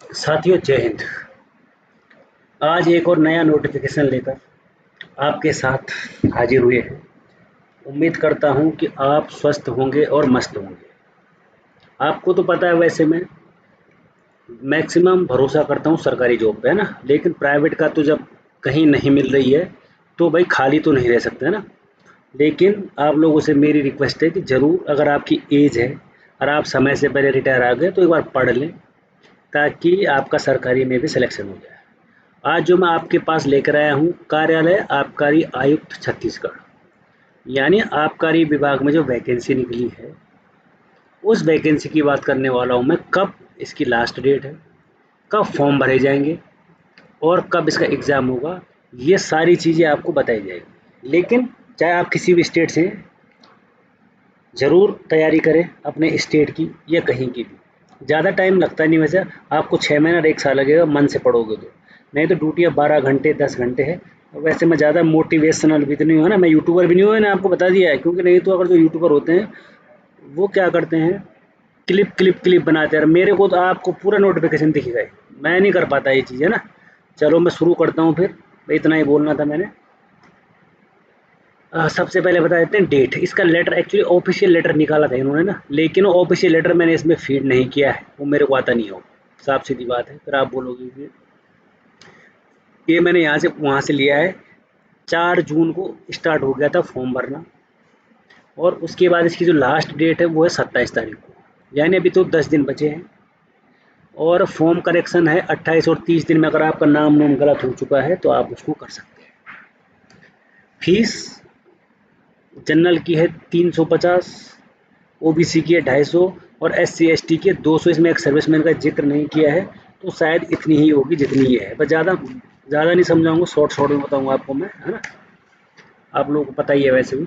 साथियों, जय हिंद। आज एक और नया नोटिफिकेशन लेकर आपके साथ हाजिर हुए हैं। उम्मीद करता हूं कि आप स्वस्थ होंगे और मस्त होंगे। आपको तो पता है, वैसे मैं मैक्सिमम भरोसा करता हूं सरकारी जॉब पे, है ना। लेकिन प्राइवेट का तो जब कहीं नहीं मिल रही है तो भाई खाली तो नहीं रह सकते, है ना। लेकिन आप लोगों से मेरी रिक्वेस्ट है कि ज़रूर, अगर आपकी एज है और आप समय से पहले रिटायर आ गए तो एक बार पढ़ लें, ताकि आपका सरकारी में भी सिलेक्शन हो जाए। आज जो मैं आपके पास लेकर आया हूँ, कार्यालय आबकारी आयुक्त छत्तीसगढ़, यानी आबकारी विभाग में जो वैकेंसी निकली है, उस वैकेंसी की बात करने वाला हूँ मैं। कब इसकी लास्ट डेट है, कब फॉर्म भरे जाएंगे और कब इसका एग्ज़ाम होगा, ये सारी चीज़ें आपको बताई जाएगी। लेकिन चाहे आप किसी भी स्टेट से, ज़रूर तैयारी करें अपने स्टेट की या कहीं की भी। ज़्यादा टाइम लगता नहीं वैसे, आपको 6 महीना और 1 साल लगेगा मन से पढ़ोगे तो। नहीं तो ड्यूटियाँ 12 घंटे 10 घंटे है। वैसे मैं ज़्यादा मोटिवेशनल भी तो नहीं हूँ ना, मैं यूट्यूबर भी नहीं हूँ, मैंने आपको बता दिया है। क्योंकि नहीं तो अगर जो यूट्यूबर होते हैं वो क्या करते हैं, क्लिप क्लिप क्लिप बनाते हैं। और मेरे को तो आपको पूरा नोटिफिकेशन दिखेगा ही। मैं नहीं कर पाता ये चीज़, है ना। चलो मैं शुरू करता हूँ फिर। इतना ही बोलना था मैंने। सबसे पहले बता देते हैं डेट। इसका लेटर, एक्चुअली ऑफिशियल लेटर निकाला था इन्होंने ना, लेकिन वो ऑफिशियल लेटर मैंने इसमें फीड नहीं किया है, वो मेरे को आता नहीं हो। साफ सीधी बात है। फिर आप बोलोगे कि ये मैंने यहाँ से वहाँ से लिया है। 4 जून को स्टार्ट हो गया था फॉर्म भरना, और उसके बाद इसकी जो लास्ट डेट है वो है 27 तारीख को, यानी अभी तो 10 दिन बचे हैं। और फॉर्म करेक्शन है 28 और 30 दिन में। अगर आपका नाम वाम गलत हो चुका है तो आप उसको कर सकते हैं। फीस जनरल की है 350, ओबीसी की है 250 और एससी एसटी की है 200। इसमें एक सर्विसमैन का जिक्र नहीं किया है, तो शायद इतनी ही होगी जितनी ये है। बस ज़्यादा ज़्यादा नहीं समझाऊंगा, शॉर्ट शॉर्ट में बताऊंगा आपको मैं, है ना। आप लोगों को पता ही है वैसे भी।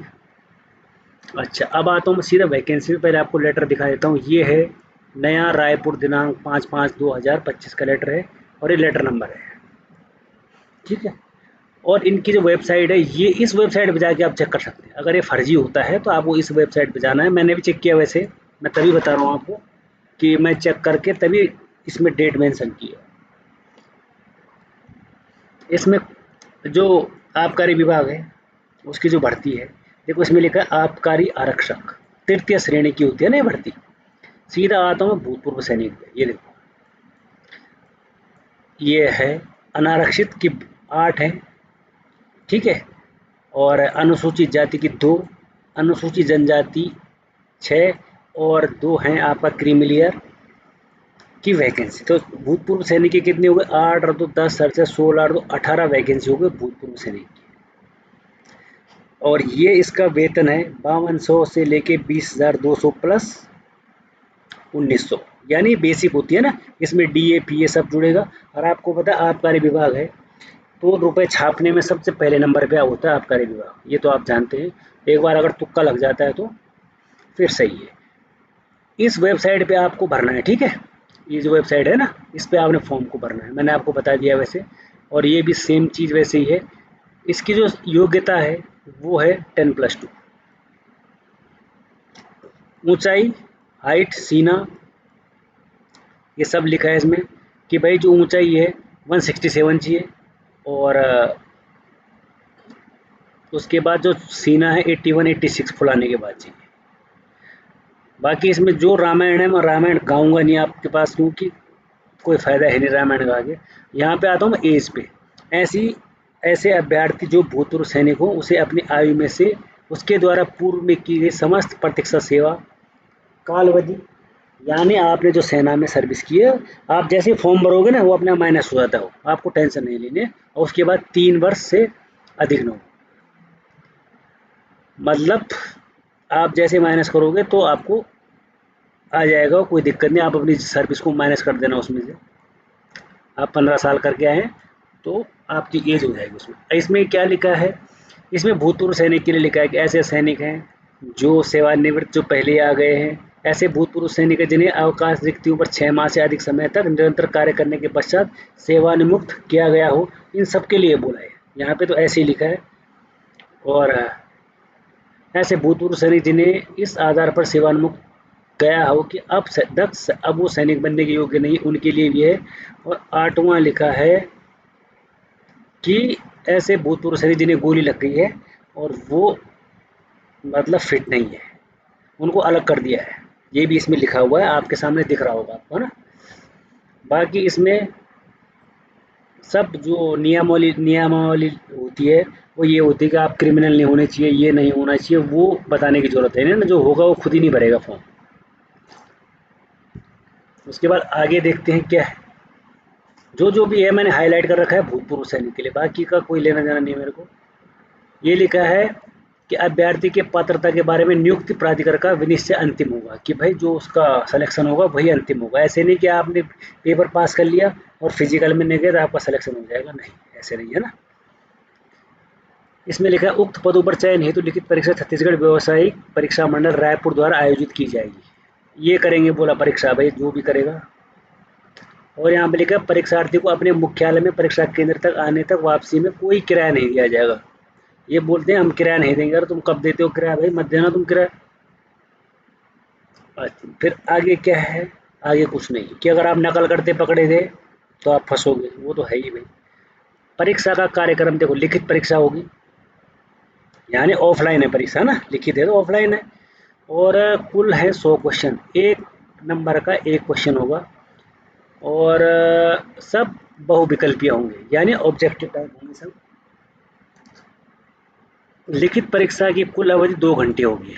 अच्छा, अब आता हूँ मैं सीधा वैकेंसी पे। पहले आपको लेटर दिखा देता हूँ। ये है नया रायपुर, दिनांक 5/5/2025 का लेटर है, और ये लेटर नंबर है, ठीक है। और इनकी जो वेबसाइट है, ये इस वेबसाइट पे जाके आप चेक कर सकते हैं। अगर ये फर्जी होता है तो आपको इस वेबसाइट पे जाना है। मैंने भी चेक किया वैसे, मैं तभी बता रहा हूँ आपको कि मैं चेक करके तभी इसमें डेट मेंशन की है। इसमें जो आबकारी विभाग है उसकी जो भर्ती है, देखो इसमें लिखा है आबकारी आरक्षक, तृतीय श्रेणी की होती है ना ये भर्ती। सीधा आता हूँ भूतपूर्व सैनिक पे। ये देखो, ये है अनारक्षित की 8 है, ठीक है। और अनुसूचित जाति की 2, अनुसूचित जनजाति 6, और 2 हैं आपका क्रीमिलियर की वैकेंसी। तो भूतपूर्व सैनिक के कितने हो गए, 8 और 2 10, 7 16 और 2 18 वैकेंसी हो गई भूतपूर्व सैनिक की। और ये इसका वेतन है 5200 से लेके 20,200 प्लस 1900, यानी बेसिक होती है ना। इसमें डीएपी ये सब जुड़ेगा। और आपको पता है आबकारी विभाग है तो रुपए छापने में सबसे पहले नंबर पे होता है आबकारी विभाग, ये तो आप जानते हैं। एक बार अगर तुक्का लग जाता है तो फिर सही है। इस वेबसाइट पे आपको भरना है, ठीक है। ये जो वेबसाइट है ना, इस पे आपने फॉर्म को भरना है, मैंने आपको बता दिया वैसे। और ये भी सेम चीज़ वैसे ही है। इसकी जो योग्यता है वो है 10+2। ऊंचाई, हाइट, सीना, ये सब लिखा है इसमें कि भाई जो ऊंचाई है 167 चाहिए। और उसके बाद जो सीना है 81 86 फुलाने के बाद चाहिए। बाकी इसमें जो रामायण है, मैं रामायण गाऊंगा नहीं आपके पास, क्योंकि कोई फ़ायदा है नहीं रामायण गा के। यहाँ पे आता हूँ मैं एज पे। ऐसी ऐसे अभ्यर्थी जो भूतपूर्व सैनिक हो, उसे अपनी आयु में से उसके द्वारा पूर्व में की गई समस्त प्रतीक्षा सेवा कालावधि, यानी आपने जो सेना में सर्विस की है, आप जैसे फॉर्म भरोगे ना वो अपना माइनस हो जाता हो, आपको टेंशन नहीं लेनी है। और उसके बाद 3 वर्ष से अधिक न हो, मतलब आप जैसे माइनस करोगे तो आपको आ जाएगा, कोई दिक्कत नहीं। आप अपनी सर्विस को माइनस कर देना उसमें से। आप 15 साल करके आए हैं तो आपकी एज हो जाएगी उसमें। इसमें क्या लिखा है, इसमें भूतपूर्व सैनिक के लिए लिखा है कि ऐसे सैनिक हैं जो सेवानिवृत्त जो पहले आ गए हैं, ऐसे भूतपूर्व सैनिक हैं जिन्हें अवकाश रिक्तियों पर 6 माह से अधिक समय तक निरंतर कार्य करने के पश्चात सेवानिमुक्त किया गया हो, इन सब के लिए बोला है। यहाँ पे तो ऐसे ही लिखा है। और ऐसे भूतपूर्व सैनिक जिन्हें इस आधार पर सेवानिमुक्त गया हो कि अब वो सैनिक बनने के योग्य नहीं, उनके लिए भी है। और 8वां लिखा है कि ऐसे भूतपूर्व सैनिक जिन्हें गोली लग गई है और वो मतलब फिट नहीं है, उनको अलग कर दिया है। ये भी इसमें लिखा हुआ है, आपके सामने दिख रहा होगा आपको, है ना। बाकी इसमें सब जो नियमावली होती है वो ये होती है कि आप क्रिमिनल नहीं होने चाहिए, ये नहीं होना चाहिए, वो बताने की ज़रूरत है ना। जो होगा वो खुद ही नहीं भरेगा फॉर्म। उसके बाद आगे देखते हैं क्या है। जो भी है मैंने हाईलाइट कर रखा है भूतपूर्व सैनिक के लिए, बाकी का कोई लेना देना नहीं है मेरे को। ये लिखा है कि अभ्यर्थी के पात्रता के बारे में नियुक्ति प्राधिकार का विनिश्चय अंतिम होगा, कि भाई जो उसका सिलेक्शन होगा वही अंतिम होगा। ऐसे नहीं कि आपने पेपर पास कर लिया और फिजिकल में नहीं गए तो आपका सिलेक्शन हो जाएगा, नहीं, ऐसे नहीं है ना। इसमें लिखा है उक्त पदों पर चयन हेतु लिखित परीक्षा छत्तीसगढ़ व्यावसायिक परीक्षा मंडल रायपुर द्वारा आयोजित की जाएगी। ये करेंगे बोला परीक्षा, भाई जो भी करेगा। और यहाँ पे लिखा है परीक्षार्थी को अपने मुख्यालय में परीक्षा केंद्र तक आने तक वापसी में कोई किराया नहीं दिया जाएगा। ये बोलते हैं हम किराया नहीं देंगे, अरे तुम कब देते हो किराया, भाई मत देना तुम किराया। अच्छा, फिर आगे क्या है, आगे कुछ नहीं कि अगर आप नकल करते पकड़े गए तो आप फंसोगे, वो तो है ही भाई। परीक्षा का कार्यक्रम देखो, लिखित परीक्षा होगी, यानी ऑफलाइन है परीक्षा ना, लिखित है तो ऑफलाइन है। और कुल है 100 क्वेश्चन, एक नंबर का एक क्वेश्चन होगा। और सब बहुविकल्पीय होंगे, यानी ऑब्जेक्टिव टाइप होंगे सब। लिखित परीक्षा की कुल अवधि 2 घंटे होगी।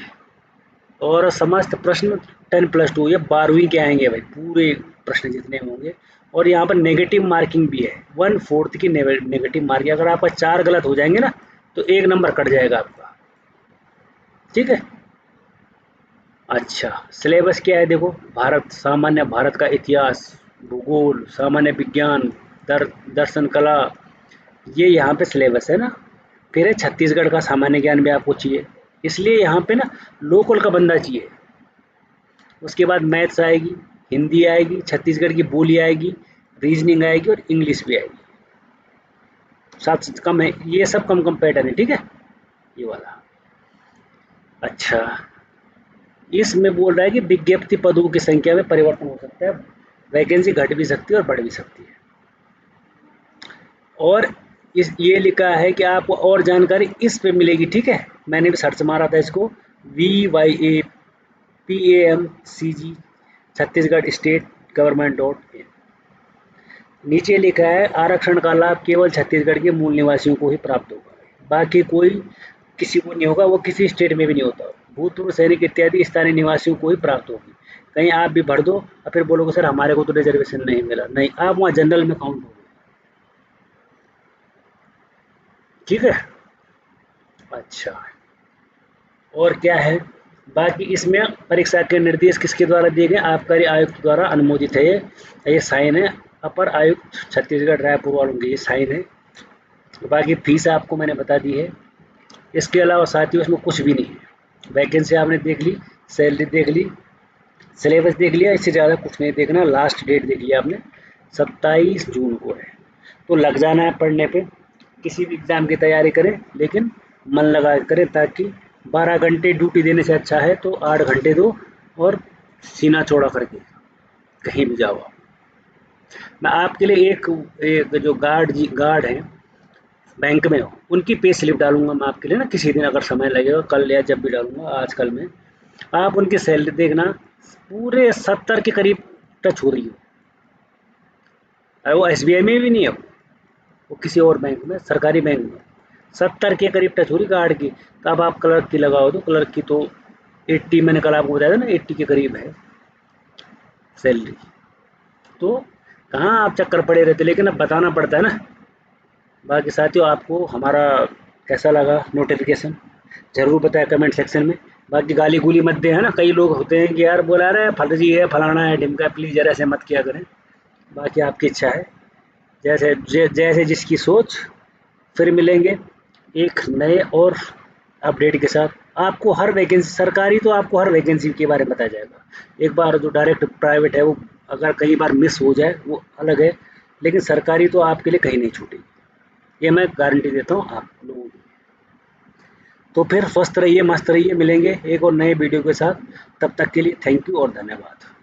और समस्त प्रश्न 10+2, ये 12वीं के आएंगे भाई, पूरे प्रश्न जितने होंगे। और यहाँ पर नेगेटिव मार्किंग भी है, 1/4 की नेगेटिव मार्किंग। अगर आपका 4 गलत हो जाएंगे ना तो 1 नंबर कट जाएगा आपका, ठीक है। अच्छा, सिलेबस क्या है देखो, भारत, सामान्य भारत का इतिहास, भूगोल, सामान्य विज्ञान, दर्शन कला, ये यहाँ पे सिलेबस है ना। फिर है छत्तीसगढ़ का सामान्य ज्ञान भी आपको चाहिए, इसलिए यहाँ पे ना लोकल का बंदा चाहिए। उसके बाद मैथ्स आएगी, हिंदी आएगी, छत्तीसगढ़ की बोली आएगी, रीजनिंग आएगी और इंग्लिश भी आएगी। सात से कम है, ये सब कम कम पैटर्न है, ठीक है, ये वाला। अच्छा, इसमें बोल रहा है कि विज्ञप्ति पदों की संख्या में परिवर्तन हो सकता है, वैकेंसी घट भी सकती है और बढ़ भी सकती है। और इस ये लिखा है कि आपको और जानकारी इस पे मिलेगी, ठीक है। मैंने भी सर्च मारा था इसको, VYAPAMCG Chhattisgarh state government .in। नीचे लिखा है आरक्षण का लाभ केवल छत्तीसगढ़ के मूल निवासियों को ही प्राप्त होगा, बाकी कोई किसी को नहीं होगा, वो किसी स्टेट में भी नहीं होता। भूतपूर्व सैनिक इत्यादि स्थानीय निवासियों को ही प्राप्त होगी। कहीं आप भी भर दो और फिर बोलोगे सर हमारे को तो रिजर्वेशन नहीं मिला, नहीं, आप वहाँ जनरल में काउंट होगे, ठीक है। अच्छा, और क्या है, बाकी इसमें परीक्षा के निर्देश किसके द्वारा दिए गए, आबकारी आयुक्त द्वारा अनुमोदित है। ये साइन है अपर आयुक्त छत्तीसगढ़ रायपुर वालों के, ये साइन है। बाकी फीस आपको मैंने बता दी है। इसके अलावा साथियों इसमें कुछ भी नहीं है। वैकेंसी आपने देख ली, सैलरी देख ली, सिलेबस देख लिया, इससे ज़्यादा कुछ नहीं देखना। लास्ट डेट देख लिया आपने, 27 जून को है। तो लग जाना है पढ़ने पे, किसी भी एग्ज़ाम की तैयारी करें लेकिन मन लगा के करें, ताकि 12 घंटे ड्यूटी देने से अच्छा है तो 8 घंटे दो और सीना चौड़ा करके कहीं भी जाओ। मैं आपके लिए एक जो गार्ड हैं बैंक में हो, उनकी पे स्लिप डालूंगा मैं आपके लिए ना, किसी दिन अगर समय लगेगा, कल या जब भी डालूंगा, आजकल में। आप उनकी सैलरी देखना, पूरे 70 के करीब टच हो रही है। और वो SBI में भी नहीं है, वो किसी और बैंक में, सरकारी बैंक में 70 के करीब टच हो रही गार्ड की। तो अब आप क्लर्क की लगाओ, तो क्लर्क की तो 80, मैंने कल आपको बताया था ना, 80 के करीब है सैलरी। तो कहाँ आप चक्कर पड़े रहते, लेकिन अब बताना पड़ता है ना। बाकी साथियों आपको हमारा कैसा लगा नोटिफिकेशन ज़रूर बताया कमेंट सेक्शन में। बाकी गाली गुली मत दे, है ना, कई लोग होते हैं कि यार बोला रहे फर्जी है, फलाना है, ढिमका, प्लीज़ जरा ऐसे मत किया करें। बाकी आपकी इच्छा है, जैसे जिसकी सोच। फिर मिलेंगे एक नए और अपडेट के साथ। आपको हर वैकेंसी, सरकारी तो आपको हर वैकेंसी के बारे में बताया जाएगा। एक बार जो डायरेक्ट प्राइवेट है वो अगर कई बार मिस हो जाए वो अलग है, लेकिन सरकारी तो आपके लिए कहीं नहीं छूटेगी, ये मैं गारंटी देता हूँ आप लोगों को। तो फिर स्वस्थ रहिए, मस्त रहिए, मिलेंगे एक और नए वीडियो के साथ। तब तक के लिए थैंक यू और धन्यवाद।